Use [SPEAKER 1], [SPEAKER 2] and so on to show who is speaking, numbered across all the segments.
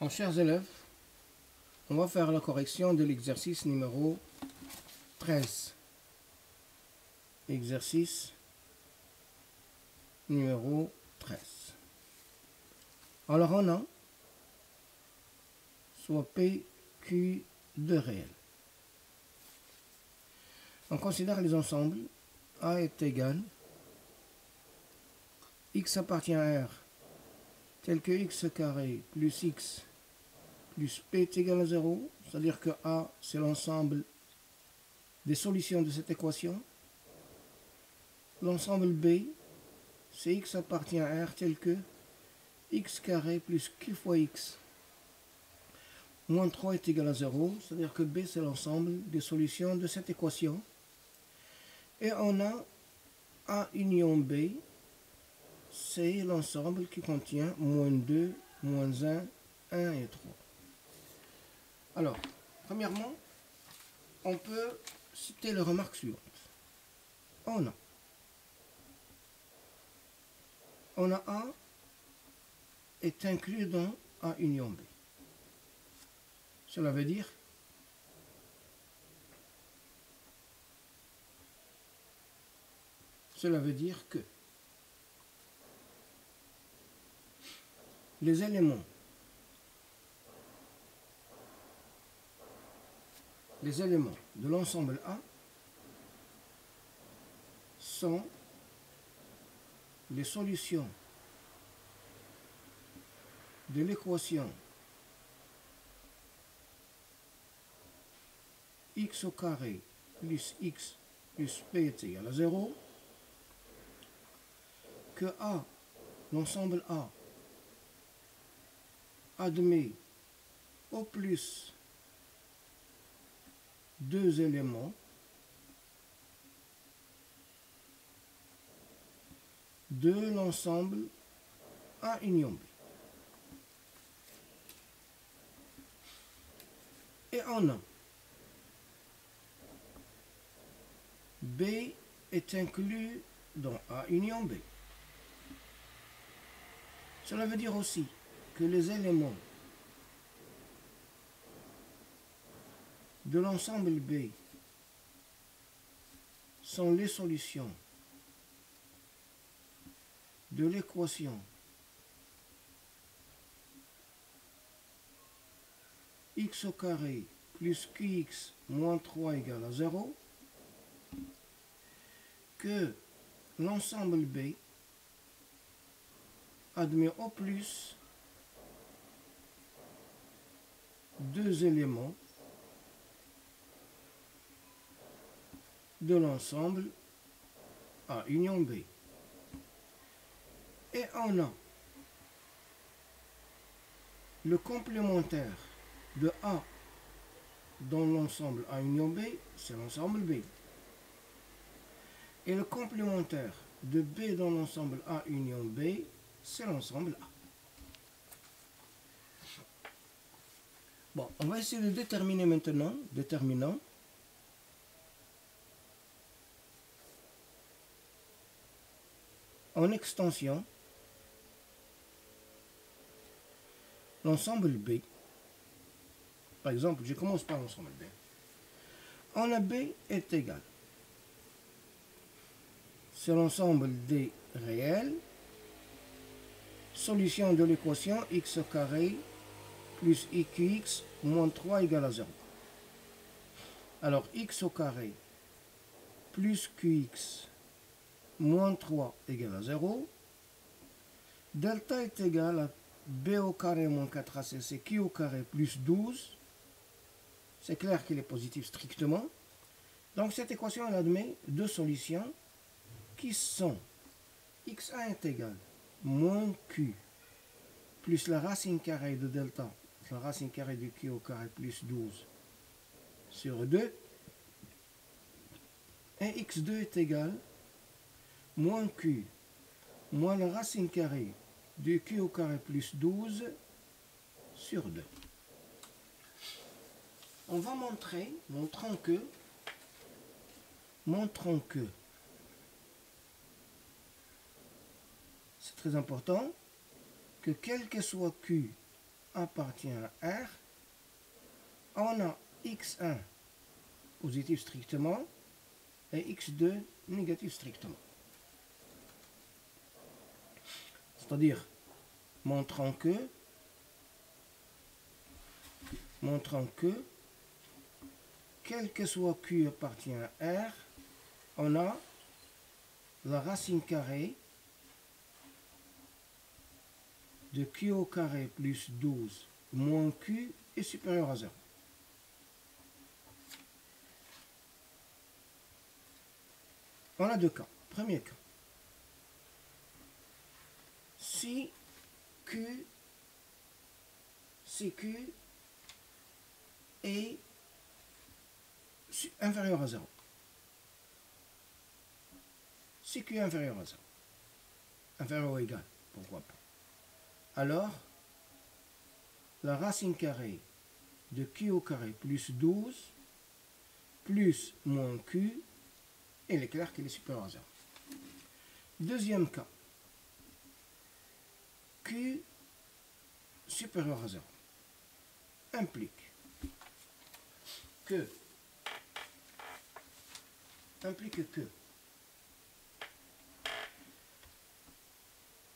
[SPEAKER 1] Alors, chers élèves, on va faire la correction de l'exercice numéro 13. Exercice numéro 13. Alors on a soit P, Q de réel. On considère les ensembles. A est égal X appartient à R tel que X carré plus X plus P est égal à 0, c'est-à-dire que A c'est l'ensemble des solutions de cette équation. L'ensemble B c'est X appartient à R tel que X carré plus Q fois X moins 3 est égal à 0, c'est-à-dire que B c'est l'ensemble des solutions de cette équation. Et on a A union B, c'est l'ensemble qui contient moins 2, moins 1, 1 et 3. Alors, premièrement, on peut citer les remarques suivantes. On a A est inclus dans A union B. Cela veut dire que les éléments de l'ensemble A sont les solutions de l'équation x au carré plus x plus p est égal à 0, que A, l'ensemble A, admet au plus deux éléments de l'ensemble A union B. Et on a B est inclus dans A union B. Cela veut dire aussi que les éléments de l'ensemble B sont les solutions de l'équation x au carré plus qx moins 3 égale à 0, que l'ensemble B admet au plus deux éléments de l'ensemble A union B. Et on a le complémentaire de A dans l'ensemble A union B, c'est l'ensemble B. Et le complémentaire de B dans l'ensemble A union B, c'est l'ensemble A. Bon, on va essayer de déterminer maintenant, déterminant en extension l'ensemble B. Par exemple, je commence par l'ensemble B. On a B est égal. C'est l'ensemble des réels, solution de l'équation x au carré plus iqx moins 3 égale à 0. Alors x au carré plus qx moins 3 égale à 0. Delta est égal à b au carré moins 4ac, c'est q au carré plus 12. C'est clair qu'il est positif strictement. Donc cette équation elle admet deux solutions qui sont x1 est égal moins q plus la racine carrée de delta, la racine carrée de q au carré plus 12 sur 2, et x2 est égal moins q moins la racine carrée de q au carré plus 12 sur 2. On va montrant que c'est très important que quel que soit q appartient à R, on a x1 positif strictement et x2 négatif strictement. C'est-à-dire montrant que quel que soit Q appartient à R, on a la racine carrée de Q au carré plus 12 moins Q est supérieur à 0. On a deux cas. Premier cas. Si Q est inférieur à 0. Si Q est inférieur à 0. Inférieur ou égal, pourquoi pas. Alors, la racine carrée de Q au carré plus 12 plus moins Q, il est clair qu'il est supérieur à 0. Deuxième cas. Q supérieur à 0 implique que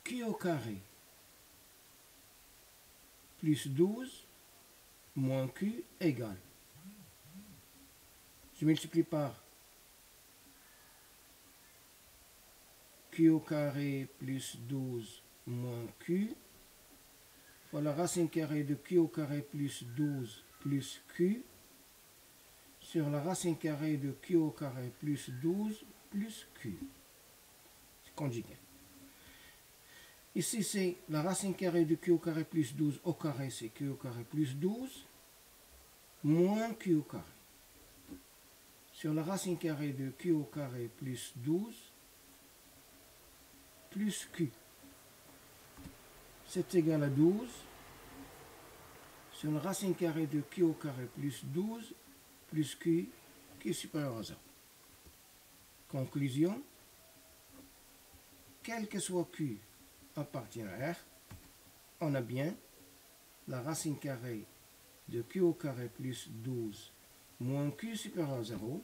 [SPEAKER 1] Q au carré plus 12 moins Q égale. Je multiplie par Q au carré plus 12 moins Q fois la racine carrée de Q au carré plus 12 plus Q sur la racine carrée de Q au carré plus 12 plus Q. C'est conjugué. Ici, c'est la racine carrée de Q au carré plus 12 au carré, c'est Q au carré plus 12 moins Q au carré. Sur la racine carrée de Q au carré plus 12 plus Q. C'est égal à 12 sur la racine carrée de Q au carré plus 12 plus Q qui est supérieur à 0. Conclusion, quel que soit Q appartient à R, on a bien la racine carrée de Q au carré plus 12 moins Q supérieur à 0.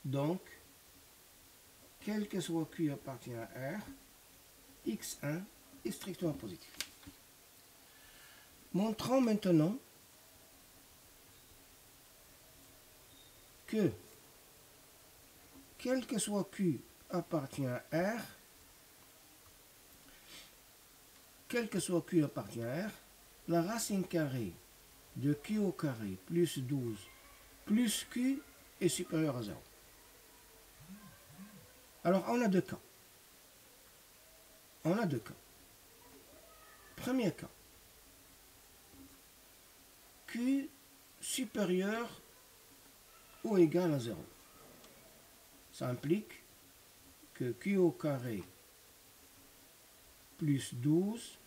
[SPEAKER 1] Donc, quel que soit Q appartient à R, x1 est strictement positif. Montrons maintenant que quel que soit Q appartient à R, la racine carrée de Q au carré plus 12 plus Q est supérieure à 0. Alors, on a deux cas. Premier cas. Q supérieur ou égal à 0. Ça implique que Q au carré plus 12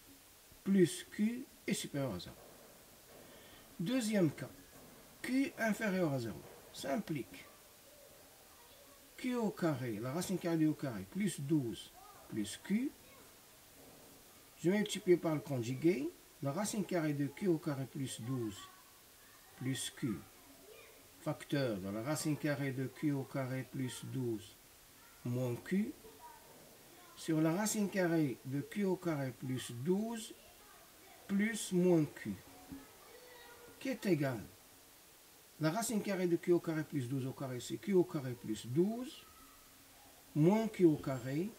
[SPEAKER 1] plus Q est supérieur à 0. Deuxième cas. Q inférieur à 0. Ça implique Q au carré, la racine carrée du au carré, plus 12 plus Q. Je vais multiplier par le conjugué. La racine carrée de Q au carré plus 12 plus Q. Facteur de la racine carrée de Q au carré plus 12 moins Q. Sur la racine carrée de Q au carré plus 12 plus moins Q. Qui est égal. La racine carrée de Q au carré plus 12 au carré, c'est Q au carré plus 12, moins Q au carré,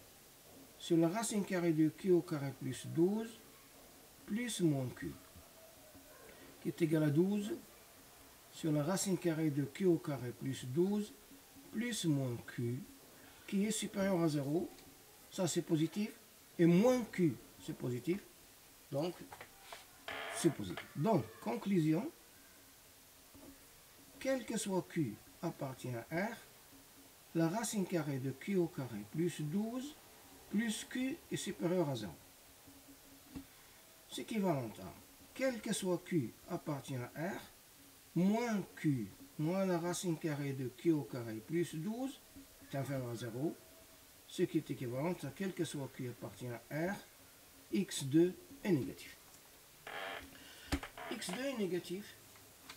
[SPEAKER 1] sur la racine carrée de Q au carré plus 12, plus moins Q, qui est égal à 12, sur la racine carrée de Q au carré plus 12, plus moins Q, qui est supérieur à 0, ça c'est positif, et moins Q, c'est positif, donc c'est positif. Donc, conclusion, quel que soit Q appartient à R, la racine carrée de Q au carré plus 12 plus Q est supérieur à 0. C'est équivalent à quel que soit Q appartient à R, moins Q, moins la racine carrée de Q au carré plus 12 est inférieur à 0, ce qui est équivalent à quel que soit Q appartient à R, x2 est négatif. x2 est négatif,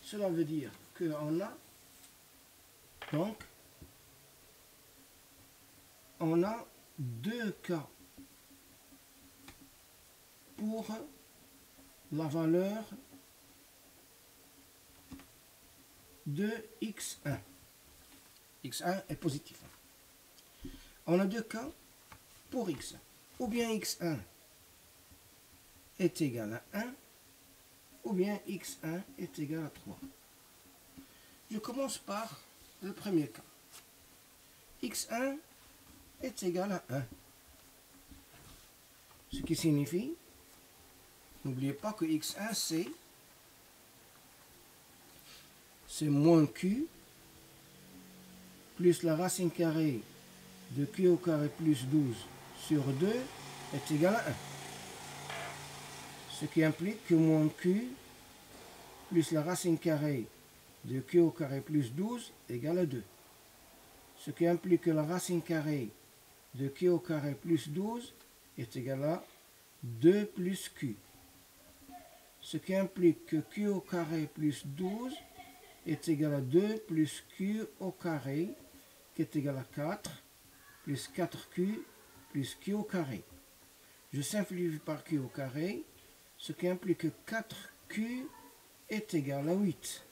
[SPEAKER 1] cela veut dire qu'on a donc on a deux cas pour la valeur de x1. x1 est positif. On a deux cas pour x1. Ou bien x1 est égal à 1, ou bien x1 est égal à 3. Je commence par le premier cas. x1 est égal à 1. Ce qui signifie, n'oubliez pas que x1 c'est moins q plus la racine carrée de q au carré plus 12 sur 2 est égal à 1. Ce qui implique que moins q plus la racine carrée de q au carré plus 12 égale à 2. Ce qui implique que la racine carrée de q au carré plus 12 est égal à 2 plus q. Ce qui implique que q au carré plus 12 est égal à 2 plus q au carré, qui est égal à 4, plus 4q plus q au carré. Je simplifie par q au carré, ce qui implique que 4q est égal à 8.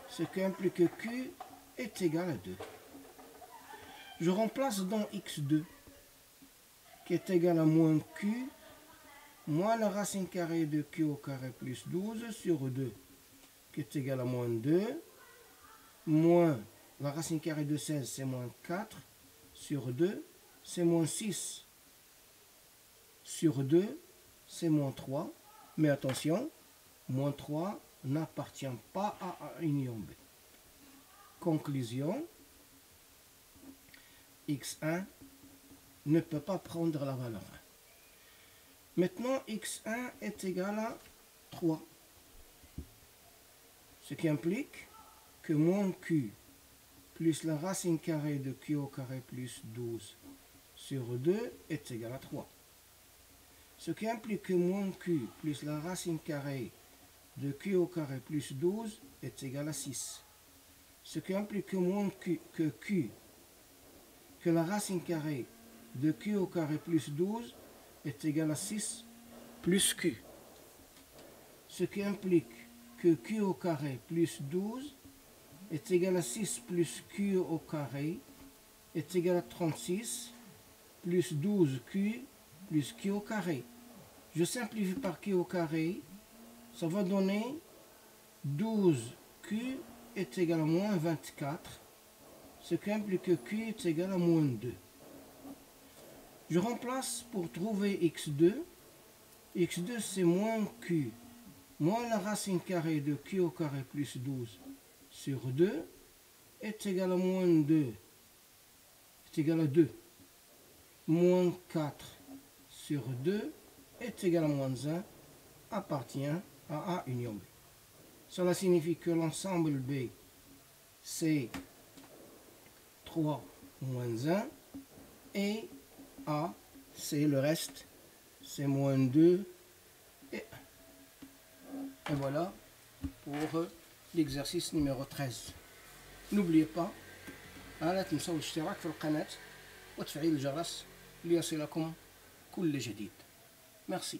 [SPEAKER 1] Ce qui implique que q est égal à 2. Je remplace dans x2, qui est égal à moins q, moins la racine carrée de q au carré plus 12 sur 2, qui est égal à moins 2, moins la racine carrée de 16, c'est moins 4, sur 2, c'est moins 6, sur 2, c'est moins 3, mais attention, moins 3 n'appartient pas à A union B. Conclusion, x1 ne peut pas prendre la valeur 1. Maintenant, x1 est égal à 3. Ce qui implique que moins q plus la racine carrée de q au carré plus 12 sur 2 est égal à 3. Ce qui implique que moins q plus la racine carrée de q au carré plus 12 est égal à 6. Ce qui implique que moins q, que la racine carrée de q au carré plus 12 est égal à 6 plus q. Ce qui implique que q au carré plus 12 est égal à 6 plus q au carré est égal à 36 plus 12q plus q au carré. Je simplifie par q au carré, ça va donner 12q est égal à moins 24, ce qui implique que q est égal à moins 2. Je remplace pour trouver x2. x2 c'est moins q, moins la racine carrée de q au carré plus 12 sur 2 est égal à moins 2, est égal à 2. Moins 4 sur 2 est égal à moins 1 appartient à A union B. Cela signifie que l'ensemble B c'est 3 moins 1 et A c'est le reste, c'est moins 2 et 1. Et voilà pour l'exercice numéro 13. N'oubliez pas لا تنسوا الاشتراك في القناة وتفعيل الجرس ليصلكم كل جديد. Merci.